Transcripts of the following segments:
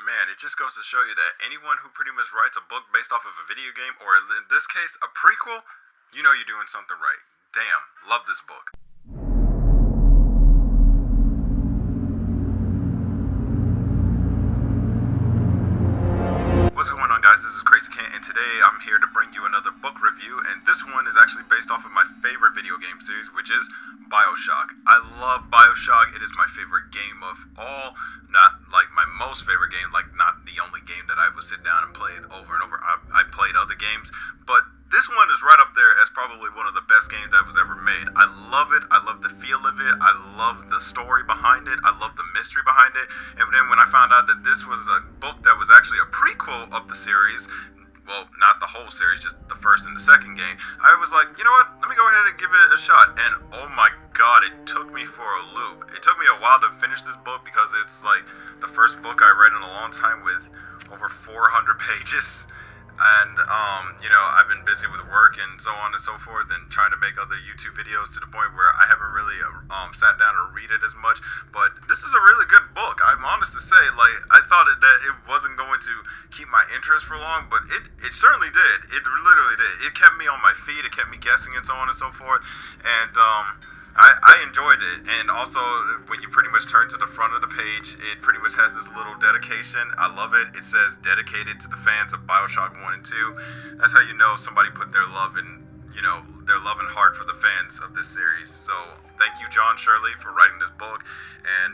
man, it just goes to show you that anyone who pretty much writes a book based off of a video game, or in this case, a prequel, you know you're doing something right. Damn, love this book. What's going on, guys? This is Crazy Kent, and today I'm here to bring you another book review, and this one is actually based off of my favorite video game series, which is Bioshock. I love Bioshock. It is my favorite game of all. Not like my most favorite game, like not the only game that I would sit down and play over and over. I played other games, but this one is right up there as probably one of the best games that was ever made. I love it. I love the feel of it. I love the story behind it. I love the mystery behind it. And then when I found out that this was a book that was actually a prequel of the series, well, not the whole series, just the first and the second game, I was like, you know what? Let me go ahead and give it a shot. And oh my God, it took me for a loop. It took me a while to finish this book because it's like the first book I read in a long time with over 400 pages. And, I've been busy with work and so on and so forth and trying to make other YouTube videos to the point where I haven't really sat down and read it as much. But this is a really good book. I'm honest to say, like, I thought that it wasn't going to keep my interest for long, but it certainly did. It literally did. It kept me on my feet. It kept me guessing and so on and so forth. And, I enjoyed it, and also when you pretty much turn to the front of the page, it pretty much has this little dedication. I love it. It says dedicated to the fans of Bioshock 1 and 2. That's how you know somebody put their love and their love and heart for the fans of this series. So thank you, John Shirley, for writing this book, and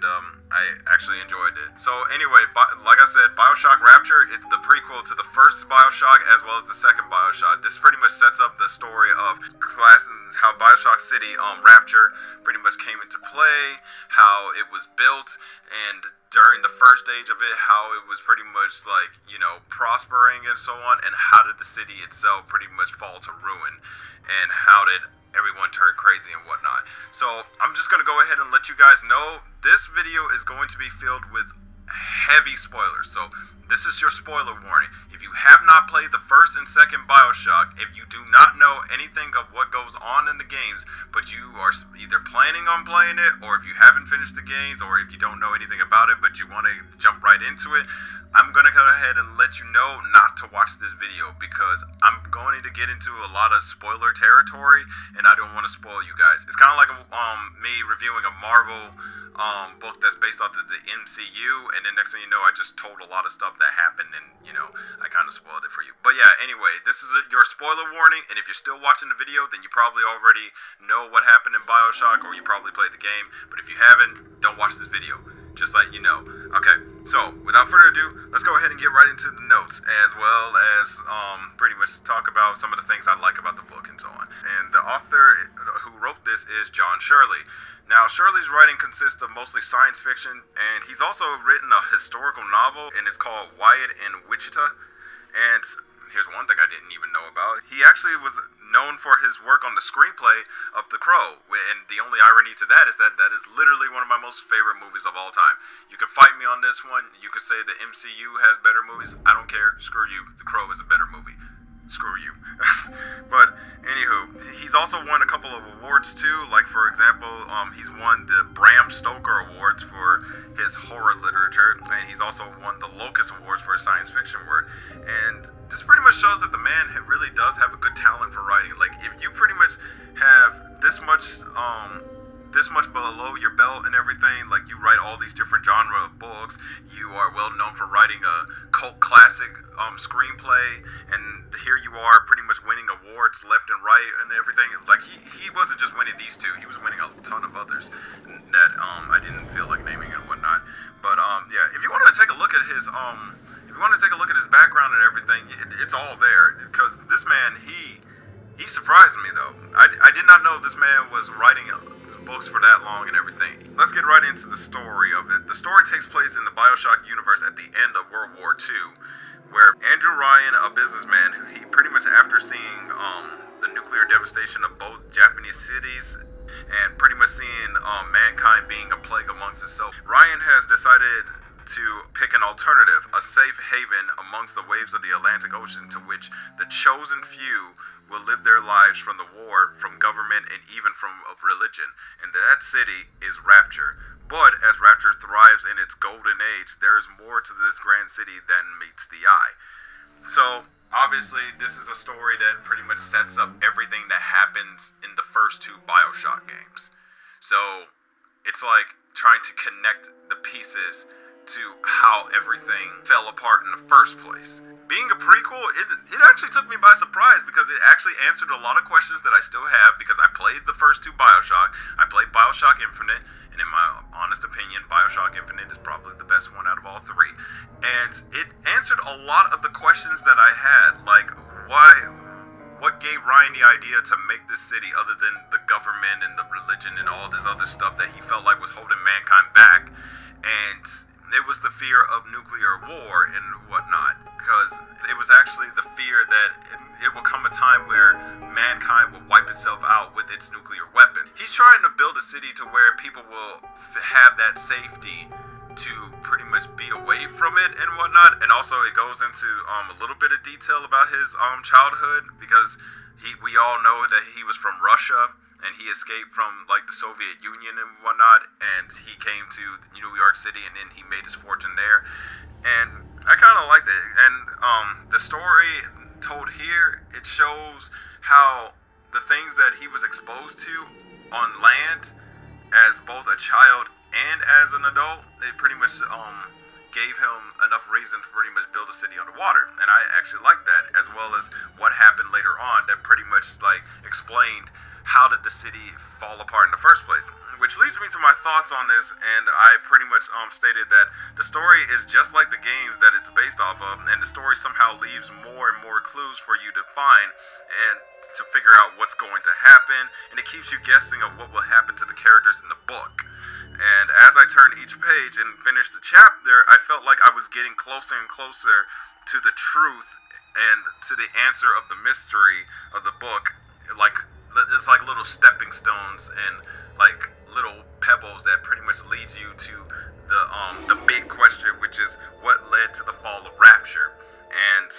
I actually enjoyed it. So anyway, like I said, Bioshock Rapture, it's the prequel to the first Bioshock as well as the second Bioshock. This pretty much sets up the story of classes, how Bioshock City, Rapture, pretty much came into play, how it was built, and during the first stage of it, how it was pretty much like, prospering and so on, and how did the city itself pretty much fall to ruin, and how did everyone turn crazy and whatnot. So I'm just going to go ahead and let you guys know this video is going to be filled with heavy spoilers. So this is your spoiler warning. If you have not played the first and second Bioshock, if you do not know anything of what goes on in the games, but you are either planning on playing it, or if you haven't finished the games, or if you don't know anything about it, but you want to jump right into it, I'm going to go ahead and let you know not to watch this video, because I'm going to get into a lot of spoiler territory, and I don't want to spoil you guys. It's kind of like me reviewing a Marvel book that's based off of the MCU, and then next thing you know, I just told a lot of stuff that happened, and I kind of spoiled it for you. But yeah, anyway, this is your spoiler warning, and if you're still watching the video, then you probably already know what happened in Bioshock, or you probably played the game. But if you haven't, don't watch this video. Just let you know. Okay, so without further ado, let's go ahead and get right into the notes, as well as pretty much talk about some of the things I like about the book and so on. And the author who wrote this is John Shirley. Now, Shirley's writing consists of mostly science fiction, and he's also written a historical novel, and it's called Wyatt in Wichita. And here's one thing I didn't even know about. He actually was known for his work on the screenplay of The Crow, and the only irony to that is that that is literally one of my most favorite movies of all time. You can fight me on this one. You could say the MCU has better movies. I don't care. Screw you. The Crow is a better movie. Screw you. But anywho, he's also won a couple of awards too. Like, for example, he's won the Bram Stoker Awards for his horror literature, and he's also won the Locust Awards for his science fiction work. And this pretty much shows that the man really does have a good talent for writing. Like, if you pretty much have this much below your belt and everything, like you write all these different genre of books, you are well known for writing a cult classic screenplay, and here you are pretty much winning awards left and right and everything. Like, he wasn't just winning these two, he was winning a ton of others that I didn't feel like naming and whatnot. But yeah, if you want to take a look at his background and everything, it's all there, because this man, he surprised me though. I did not know this man was writing books for that long and everything. Let's get right into the story of it. The story takes place in the Bioshock universe at the end of World War II, where Andrew Ryan, a businessman, he pretty much, after seeing the nuclear devastation of both Japanese cities and pretty much seeing mankind being a plague amongst itself, Ryan has decided to pick an alternative, a safe haven amongst the waves of the Atlantic Ocean, to which the chosen few will live their lives from the war, from government, and even from religion. And that city is Rapture. But as Rapture thrives in its golden age, there is more to this grand city than meets the eye. So, obviously, this is a story that pretty much sets up everything that happens in the first two Bioshock games. So, it's like trying to connect the pieces to how everything fell apart in the first place. Being a prequel, it actually took me by surprise because it actually answered a lot of questions that I still have because I played the first two Bioshock. I played Bioshock Infinite, and in my honest opinion, Bioshock Infinite is probably the best one out of all three. And it answered a lot of the questions that I had, like what gave Ryan the idea to make this city other than the government and the religion and all this other stuff that he felt like was holding mankind back. And it was the fear of nuclear war and whatnot, because it was actually the fear that it will come a time where mankind will wipe itself out with its nuclear weapon. He's trying to build a city to where people will have that safety to pretty much be away from it and whatnot. And also it goes into a little bit of detail about his childhood, because we all know that he was from Russia and he escaped from like the Soviet Union and whatnot, and he came to New York City and then he made his fortune there. And I kind of liked it. And the story told here, it shows how the things that he was exposed to on land as both a child and as an adult, it pretty much gave him enough reason to pretty much build a city underwater. And I actually like that, as well as what happened later on that pretty much like explained how did the city fall apart in the first place. Which leads me to my thoughts on this, and I pretty much stated that the story is just like the games that it's based off of, and the story somehow leaves more and more clues for you to find and to figure out what's going to happen, and it keeps you guessing of what will happen to the characters in the book. And as I turned each page and finished the chapter, I felt like I was getting closer and closer to the truth and to the answer of the mystery of the book. It's like little stepping stones and like little pebbles that pretty much leads you to the big question, which is what led to the fall of Rapture. And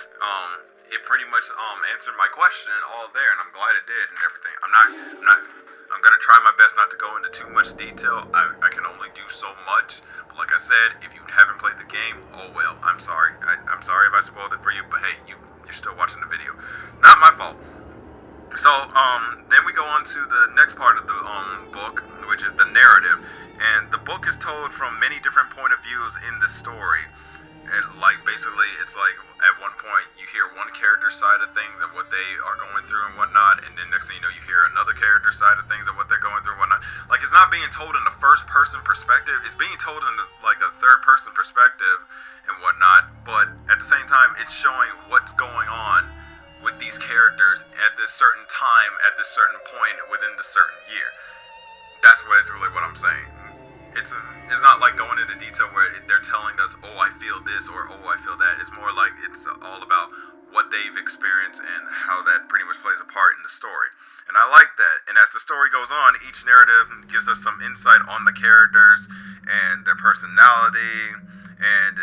it pretty much answered my question all there, and I'm glad it did and everything. I'm gonna try my best not to go into too much detail. I can only do so much. But like I said, if you haven't played the game, oh well, I'm sorry. I'm sorry if I spoiled it for you, but hey, you're still watching the video. Not my fault. So, then we go on to the next part of the book, which is the narrative. And the book is told from many different point of views in the story. And like basically it's like at one point you hear one character's side of things and what they are going through and whatnot, and then next thing you know you hear another character's side of things and what they're going through and whatnot. Like it's not being told in the first person perspective, it's being told in like a third person perspective and whatnot, but at the same time it's showing what's going on with these characters at this certain time, at this certain point within the certain year. That's basically what I'm saying. It's not like going into detail where they're telling us, oh, I feel this or oh, I feel that. It's more like it's all about what they've experienced and how that pretty much plays a part in the story. And I like that. And as the story goes on, each narrative gives us some insight on the characters and their personality, and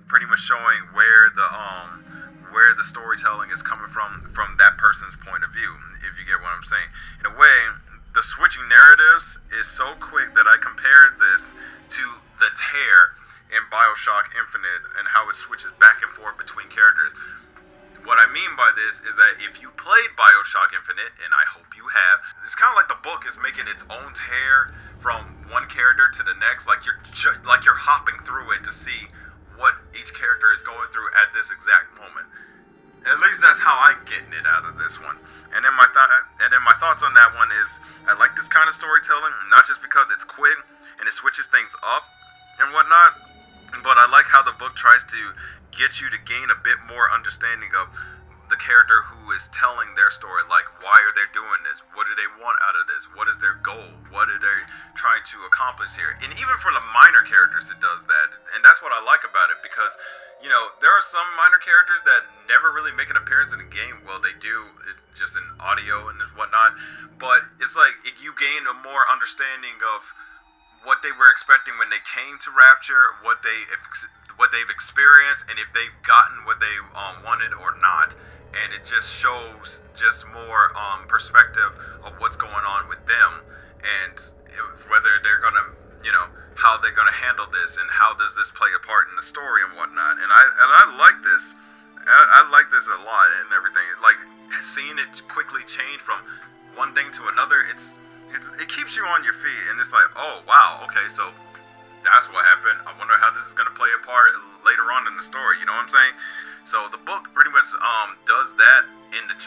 pretty much showing where the storytelling is coming from that person's point of view, if you get what I'm saying. In a way, the switching narratives is so quick that I compared this to the tear in Bioshock Infinite and how it switches back and forth between characters. What I mean by this is that if you played Bioshock Infinite, and I hope you have, it's kind of like the book is making its own tear from one character to the next, like you're hopping through it to see what each character is going through at this exact moment. At least that's how I'm getting it out of this one. And then my thoughts on that one is I like this kind of storytelling, not just because it's quick and it switches things up and whatnot, but I like how the book tries to get you to gain a bit more understanding of the character who is telling their story. Like, why are they doing this? What do they want out of this? What is their goal? What are they trying to accomplish here? And even for the minor characters, it does that. And that's what I like about it, because you know, there are some minor characters that never really make an appearance in the game. Well, they do, it's just in audio and whatnot. But it's like you gain a more understanding of what they were expecting when they came to Rapture, what they've experienced, and if they've gotten what they wanted or not. And it just shows just more perspective of what's going on with them, and whether they're gonna, how they're going to handle this and how does this play a part in the story and whatnot. And I like this. I like this a lot and everything. Like seeing it quickly change from one thing to another. It keeps you on your feet, and it's like, oh wow, okay, so that's what happened. I wonder how this is going to play a part later on in the story. You know what I'm saying? So the book pretty much does that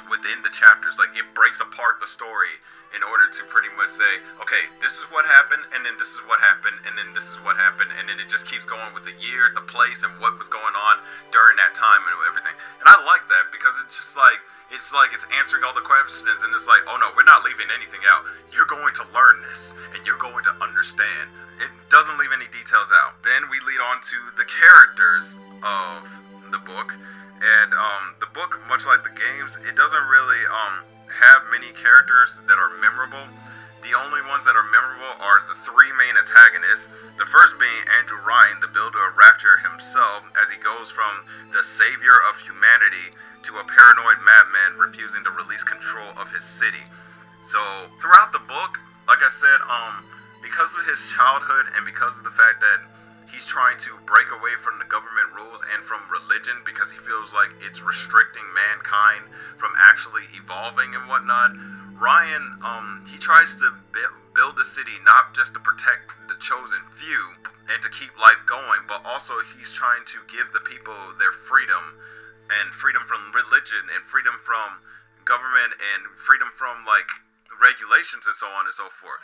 within the chapters. Like it breaks apart the story in order to pretty much say, okay, this is what happened, and then this is what happened, and then this is what happened, and then it just keeps going with the year, the place, and what was going on during that time and everything. And I like that because it's just like it's answering all the questions, and it's like, oh no, we're not leaving anything out. You're going to learn this, and you're going to understand. It doesn't leave any details out. Then we lead on to the characters of the book, and the book, much like the games, it doesn't really have many characters that are memorable. The only ones that are memorable are the three main antagonists. The first being Andrew Ryan, the builder of Rapture himself, as he goes from the savior of humanity to a paranoid madman refusing to release control of his city. So throughout the book, like I said, because of his childhood and because of the fact that he's trying to break away from the government rules and from religion because he feels like it's restricting mankind from actually evolving and whatnot, Ryan, he tries to build the city not just to protect the chosen few and to keep life going, but also he's trying to give the people their freedom, and freedom from religion, and freedom from government, and freedom from like regulations and so on and so forth,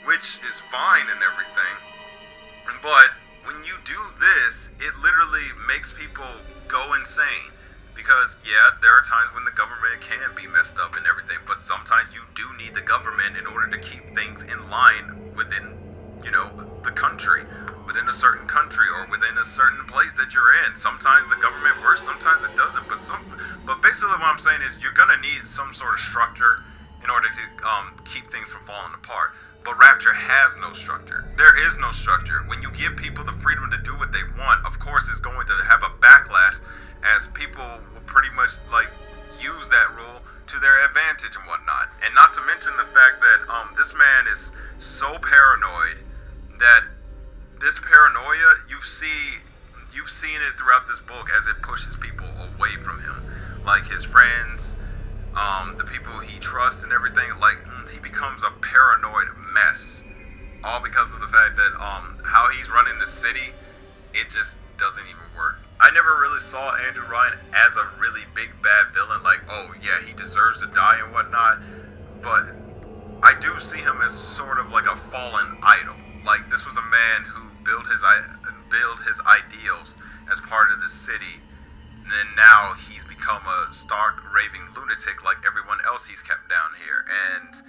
which is fine and everything. But when you do this, it literally makes people go insane. Because, yeah, there are times when the government can be messed up and everything, but sometimes you do need the government in order to keep things in line within, the country, within a certain country, or within a certain place that you're in. Sometimes the government works, sometimes it doesn't, but basically what I'm saying is you're gonna need some sort of structure in order to keep things from falling apart. But Rapture has no structure. There is no structure. When you give people the freedom to do what they want, of course it's going to have a backlash, as people will pretty much like use that rule to their advantage and whatnot. And not to mention the fact that this man is so paranoid that this paranoia, you've seen it throughout this book as it pushes people away from him, like his friends, the people he trusts and everything. Like he becomes a paranoid mess, all because of the fact that how he's running the city, it just doesn't even work. I never really saw Andrew Ryan as a really big bad villain, like, oh yeah, he deserves to die and whatnot, but I do see him as sort of like a fallen idol. Like this was a man who built his ideals as part of the city, and then now he's become a stark raving lunatic like everyone else he's kept down here. And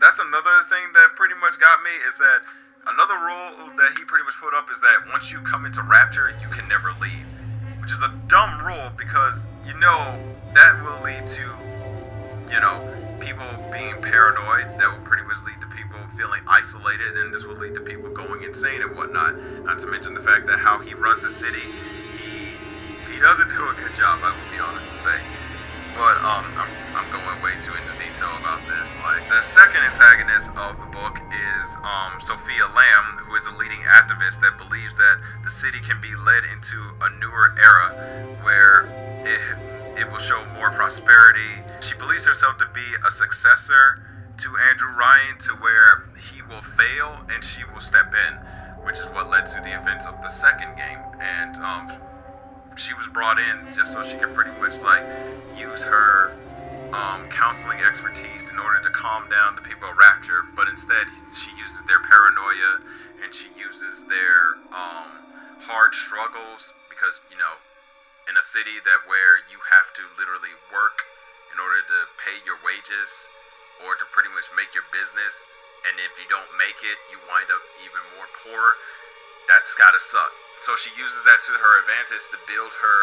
that's another thing that pretty much got me, is that another rule that he pretty much put up is that once you come into Rapture, you can never leave, which is a dumb rule because that will lead to people being paranoid. That will pretty much lead to people feeling isolated, and this will lead to people going insane and whatnot. Not to mention the fact that how he runs the city, he doesn't do a good job, I will be honest to say. But I'm going way too into detail about this. Like the second antagonist of the book is Sophia Lamb, who is a leading activist that believes that the city can be led into a newer era where it will show more prosperity. She believes herself to be a successor to Andrew Ryan, to where he will fail and she will step in, which is what led to the events of the second game. And she was brought in just so she could pretty much like use her counseling expertise in order to calm down the people of Rapture, but instead she uses their paranoia and she uses their hard struggles, because in a city that where you have to literally work in order to pay your wages or to pretty much make your business, and if you don't make it, you wind up even more poor. That's gotta suck. So she uses that to her advantage to build her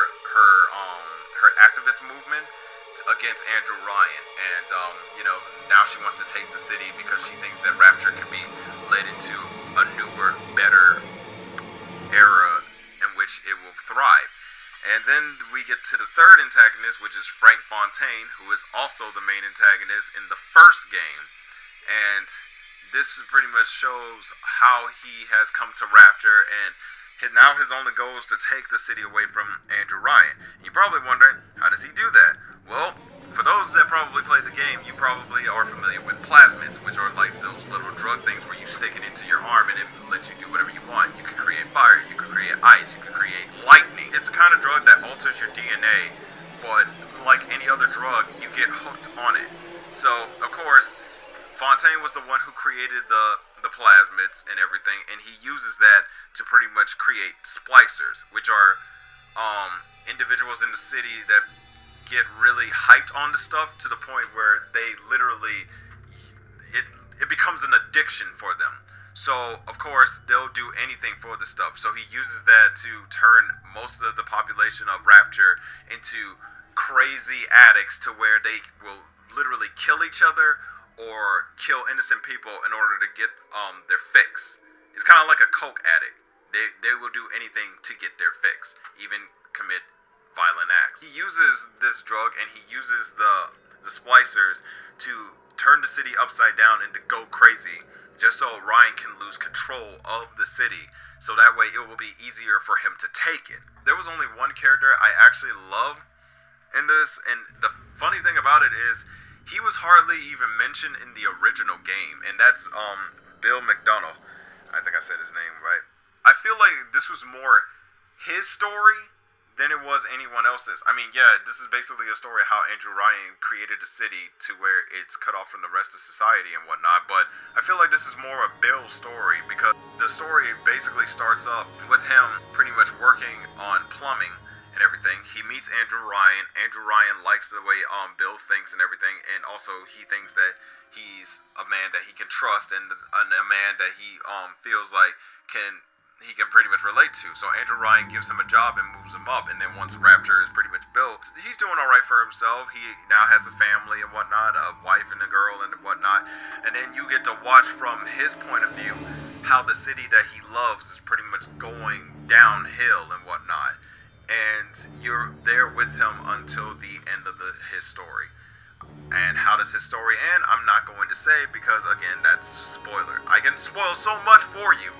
activist movement against Andrew Ryan, and now she wants to take the city because she thinks that Rapture can be led into a newer, better era in which it will thrive. And then we get to the third antagonist, which is Frank Fontaine, who is also the main antagonist in the first game. And this pretty much shows how he has come to Rapture, and now his only goal is to take the city away from Andrew Ryan. You're probably wondering, how does he do that? Well, for those that probably played the game, you probably are familiar with plasmids, which are like those little drug things where you stick it into your arm and it lets you do whatever you want. You can create fire, you can create ice, you can create lightning. It's the kind of drug that alters your DNA, but like any other drug, you get hooked on it. So, of course, Fontaine was the one who created the plasmids and everything, and he uses that to pretty much create splicers, which are individuals in the city that get really hyped on the stuff to the point where they literally, it becomes an addiction for them. So, of course, they'll do anything for the stuff. So he uses that to turn most of the population of Rapture into crazy addicts to where they will literally kill each other or kill innocent people in order to get their fix. It's kind of like a coke addict. They will do anything to get their fix, even commit violent acts. He uses this drug and he uses the splicers to turn the city upside down and to go crazy, just so Ryan can lose control of the city, so that way it will be easier for him to take it. There was only one character I actually love in this, and the funny thing about it is he was hardly even mentioned in the original game, and that's Bill McDonough. I think I said his name right. I feel like this was more his story than it was anyone else's. I mean, yeah, this is basically a story of how Andrew Ryan created a city to where it's cut off from the rest of society and whatnot, but I feel like this is more a Bill's story, because the story basically starts up with him pretty much working on plumbing and everything. He meets Andrew Ryan. Andrew Ryan likes the way Bill thinks and everything, and also he thinks that he's a man that he can trust, and a man that he feels like he can pretty much relate to. So Andrew Ryan gives him a job and moves him up, and then once Rapture is pretty much built, he's doing all right for himself. He now has a family and whatnot, a wife and a girl and whatnot, and then you get to watch from his point of view how the city that he loves is pretty much going downhill and whatnot, and you're there with him until the end of his story. And how does his story end? I'm not going to say, because again, that's spoiler. I can spoil so much for you,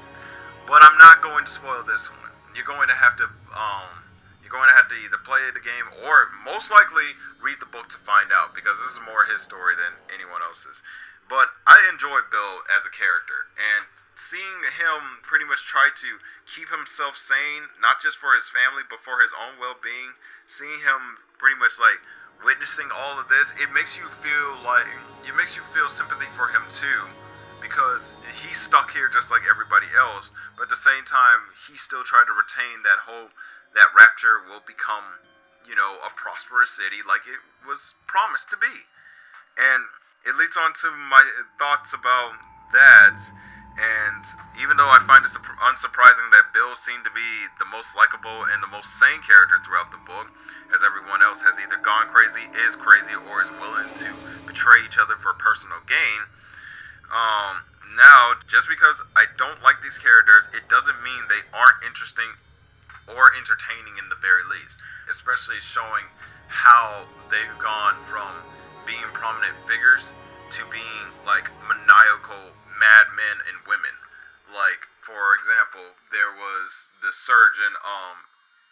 but I'm not going to spoil this one. You're going to have to either play the game or most likely read the book to find out, because this is more his story than anyone else's. But I enjoy Bill as a character, and seeing him pretty much try to keep himself sane, not just for his family, but for his own well-being, seeing him pretty much like witnessing all of this, it makes you feel sympathy for him too, because he's stuck here just like everybody else, but at the same time, he still tried to retain that Rapture will become, a prosperous city like it was promised to be. And it leads on to my thoughts about that. And even though I find it unsurprising that Bill seemed to be the most likable and the most sane character throughout the book, as everyone else has either gone crazy, is crazy, or is willing to betray each other for personal gain, now, just because I don't like these characters, it doesn't mean they aren't interesting or entertaining in the very least, especially showing how they've gone from being prominent figures to being like maniacal madmen and women. Like, for example, there was the surgeon,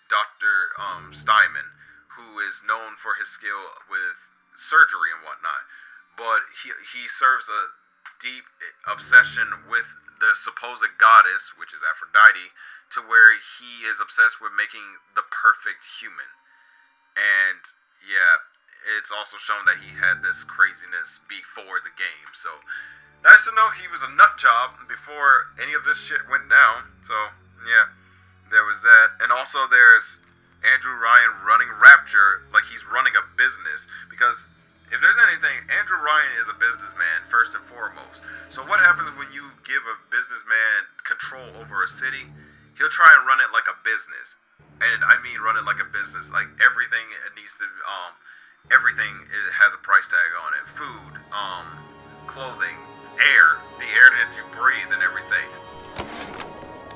Dr. Steinman, who is known for his skill with surgery and whatnot, but he serves a deep obsession with the supposed goddess, which is Aphrodite, to where he is obsessed with making the perfect human. And yeah, it's also shown that he had this craziness before the game. So nice to know he was a nut job before any of this shit went down. So yeah, there was that. And also there's Andrew Ryan running Rapture like he's running a business, because if there's anything, Andrew Ryan is a businessman first and foremost. So what happens when you give a businessman control over a city? He'll try and run it like a business. And I mean run it like a business. Like everything has a price tag on it. Food, clothing, air, the air that you breathe and everything.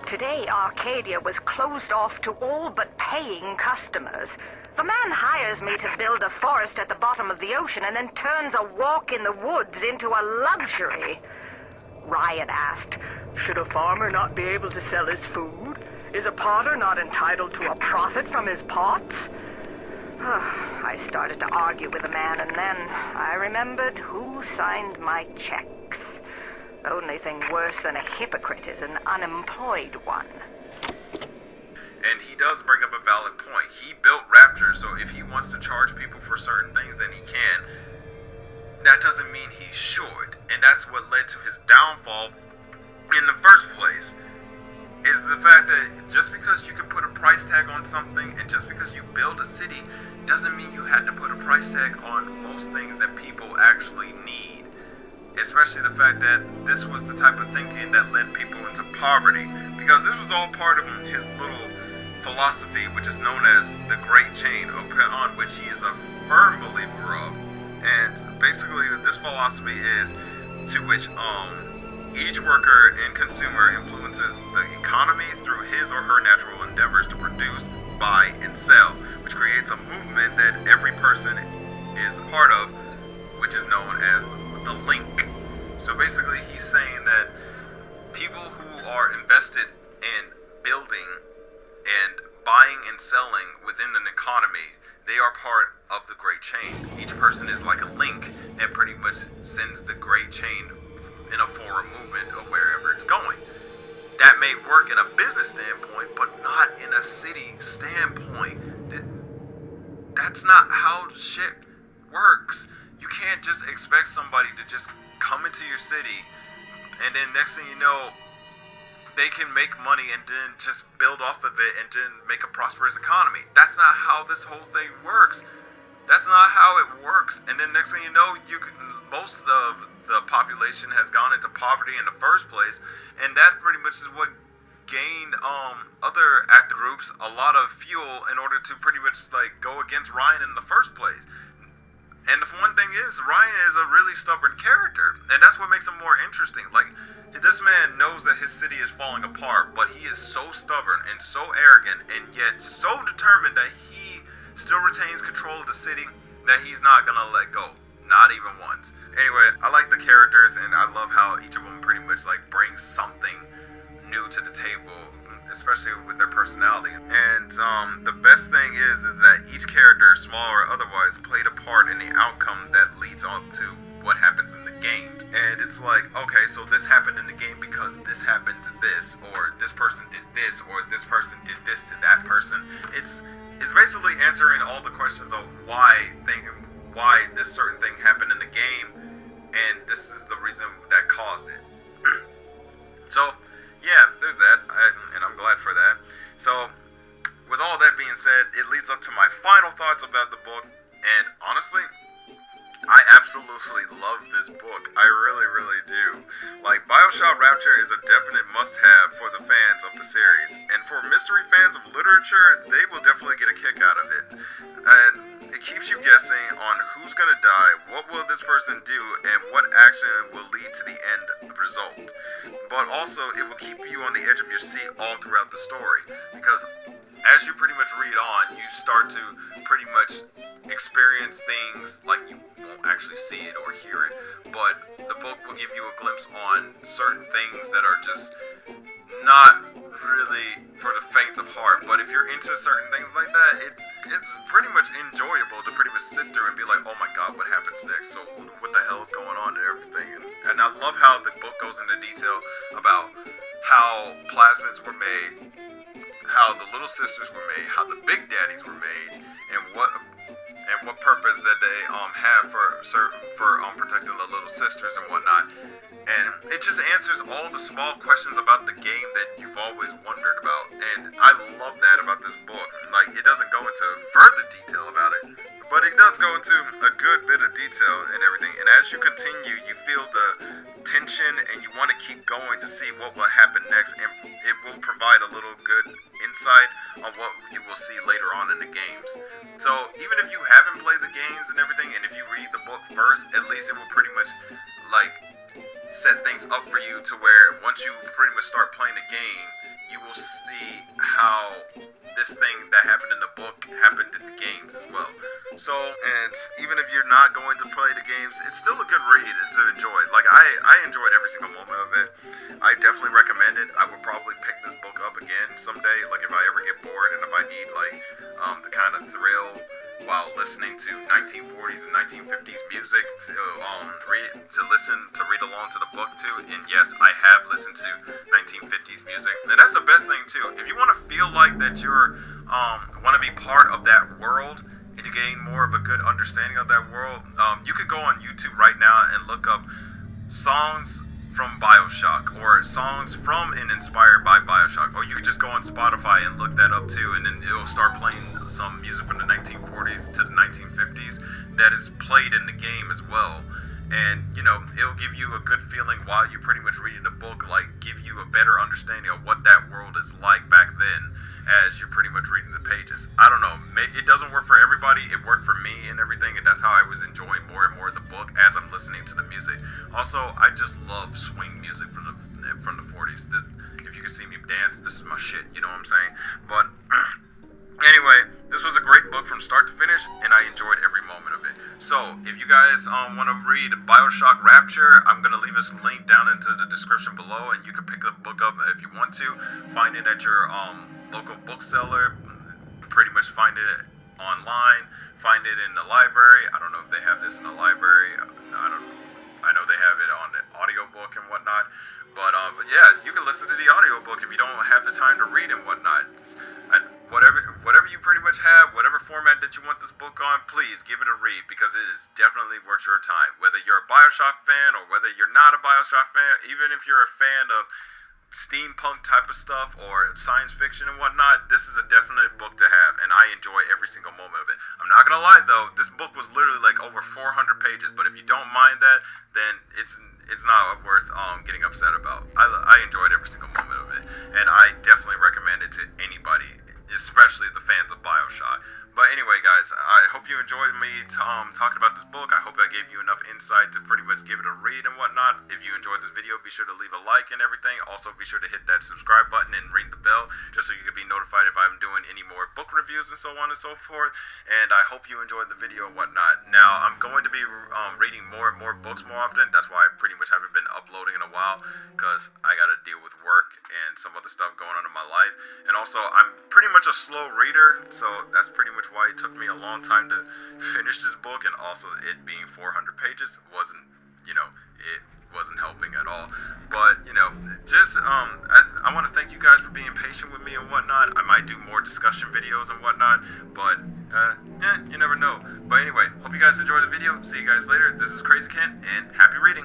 Today, Arcadia was closed off to all but paying customers. The man hires me to build a forest at the bottom of the ocean and then turns a walk in the woods into a luxury. Ryan asked, "Should a farmer not be able to sell his food? Is a potter not entitled to a profit from his pots?" I started to argue with the man, and then I remembered who signed my checks. The only thing worse than a hypocrite is an unemployed one. And he does bring up a valid point. He built Rapture, so if he wants to charge people for certain things, then he can. That doesn't mean he should. And that's what led to his downfall in the first place. Is the fact that just because you can put a price tag on something, and just because you build a city, doesn't mean you had to put a price tag on most things that people actually need. Especially the fact that this was the type of thinking that led people into poverty. Because this was all part of his little philosophy, which is known as the Great Chain, on which he is a firm believer of. And basically this philosophy is to which each worker and consumer influences the economy through his or her natural endeavors to produce, buy, and sell, which creates a movement that every person is part of, which is known as the link. So basically he's saying that people who are invested in building and buying and selling within an economy, they are part of the Great Chain. Each person is like a link that pretty much sends the Great Chain in a forward movement of wherever it's going. That may work in a business standpoint, but not in a city standpoint. That's not how shit works. You can't just expect somebody to just come into your city and then next thing you know, they can make money and then just build off of it and then make a prosperous economy. That's not how this whole thing works. That's not how it works. And then next thing you know, most of the population has gone into poverty in the first place, and that pretty much is what gained other active groups a lot of fuel in order to pretty much like go against Ryan in the first place. And the one thing is, Ryan is a really stubborn character, and that's what makes him more interesting. Like, this man knows that his city is falling apart, but he is so stubborn and so arrogant and yet so determined that he still retains control of the city that he's not gonna let go. Not even once. Anyway, I like the characters and I love how each of them pretty much like brings something new to the table, especially with their personality. And the best thing is that each character, small or otherwise, played a part in the outcome that leads up to what happens in the games. And it's like, okay, so this happened in the game because this happened to this, or this person did this, or this person did this to that person. It's basically answering all the questions of why this certain thing happened in the game, and this is the reason that caused it. So yeah, there's that, and I'm glad for that. So with all that being said, it leads up to my final thoughts about the book, and honestly, I absolutely love this book. I really, really do. Like, Bioshock Rapture is a definite must-have for the fans of the series. And for mystery fans of literature, they will definitely get a kick out of it. And it keeps you guessing on who's gonna die, what will this person do, and what action will lead to the end result. But also, it will keep you on the edge of your seat all throughout the story. Because as you pretty much read on, you start to pretty much experience things like you won't actually see it or hear it, but the book will give you a glimpse on certain things that are just not really for the faint of heart. But if you're into certain things like that, it's pretty much enjoyable to pretty much sit there and be like, oh my god, what happens next? So what the hell is going on and everything? And I love how the book goes into detail about how plasmids were made, how the little sisters were made, how the big daddies were made, and what purpose that they have for protecting the little sisters and whatnot. And it just answers all the small questions about the game that you've always wondered about. And I love that about this book. Like, it doesn't go into further detail about it, but it does go into a good bit of detail and everything. And as you continue, you feel the tension and you want to keep going to see what will happen next, and it will provide a little good insight on what you will see later on in the games. So even if you haven't played the games and everything, and if you read the book first, at least it will pretty much like set things up for you to where once you pretty much start playing the game, you will see how this thing that happened in the book happened in the games as well. So, and even if you're not going to play the games, it's still a good read to enjoy. Like, I enjoyed every single moment of it. I definitely recommend it. I would probably pick this book up again someday, like if I ever get bored and if I need like the kind of thrill while listening to 1940s and 1950s music to read along to the book too. And yes, I have listened to 1950s music, and that's the best thing too. If you want to feel like that you're want to be part of that world and to gain more of a good understanding of that world, you could go on YouTube right now and look up songs from Bioshock or songs from and inspired by Bioshock, or you could just go on Spotify and look that up too, and then it'll start playing some music from the 1940s to the 1950s that is played in the game as well. And you know, it'll give you a good feeling while you're pretty much reading the book, like give you a better understanding of what that world is like back then as you're pretty much reading the pages. I don't know, it doesn't work for everybody. It worked for me and everything, and that's how I was enjoying more and more of the book as I'm listening to the music. Also, I just love swing music from the 40s. If you can see me dance, this is my shit, you know what I'm saying? But anyway, this was a great book from start to finish, and I enjoyed every moment of it. So, if you guys want to read Bioshock Rapture, I'm going to leave this link down into the description below, and you can pick the book up if you want to. Find it at your local bookseller. Pretty much find it online. Find it in the library. I don't know if they have this in the library. I know they have it on the audiobook and whatnot. But yeah, you can listen to the audiobook if you don't have the time to read and whatnot. Whatever you pretty much have, whatever format that you want this book on, please give it a read, because it is definitely worth your time. Whether you're a Bioshock fan or whether you're not a Bioshock fan, even if you're a fan of steampunk type of stuff or science fiction and whatnot, this is a definite book to have, and I enjoy every single moment of it. I'm not gonna lie though, this book was literally like over 400 pages, but if you don't mind that, then it's not worth getting upset about. I enjoyed every single moment of it, and I definitely recommend it to anybody, especially the fans of Bioshock. But anyway, guys, I hope you enjoyed me talking about this book. I hope I gave you enough insight to pretty much give it a read and whatnot. If you enjoyed this video, be sure to leave a like and everything. Also, be sure to hit that subscribe button and ring the bell, just so you can be notified if I'm doing any more book reviews and so on and so forth. And I hope you enjoyed the video and whatnot. Now, I'm going to be reading more and more books more often. That's why I pretty much haven't been uploading in a while, because I got to deal with work and some other stuff going on in my life. And also, I'm pretty much a slow reader, so that's pretty much why it took me a long time to finish this book. And also, it being 400 pages wasn't helping at all. But just I want to thank you guys for being patient with me and whatnot. I might do more discussion videos and whatnot, but you never know. But anyway, hope you guys enjoyed the video. See you guys later. This is Crazy Kent, and happy reading.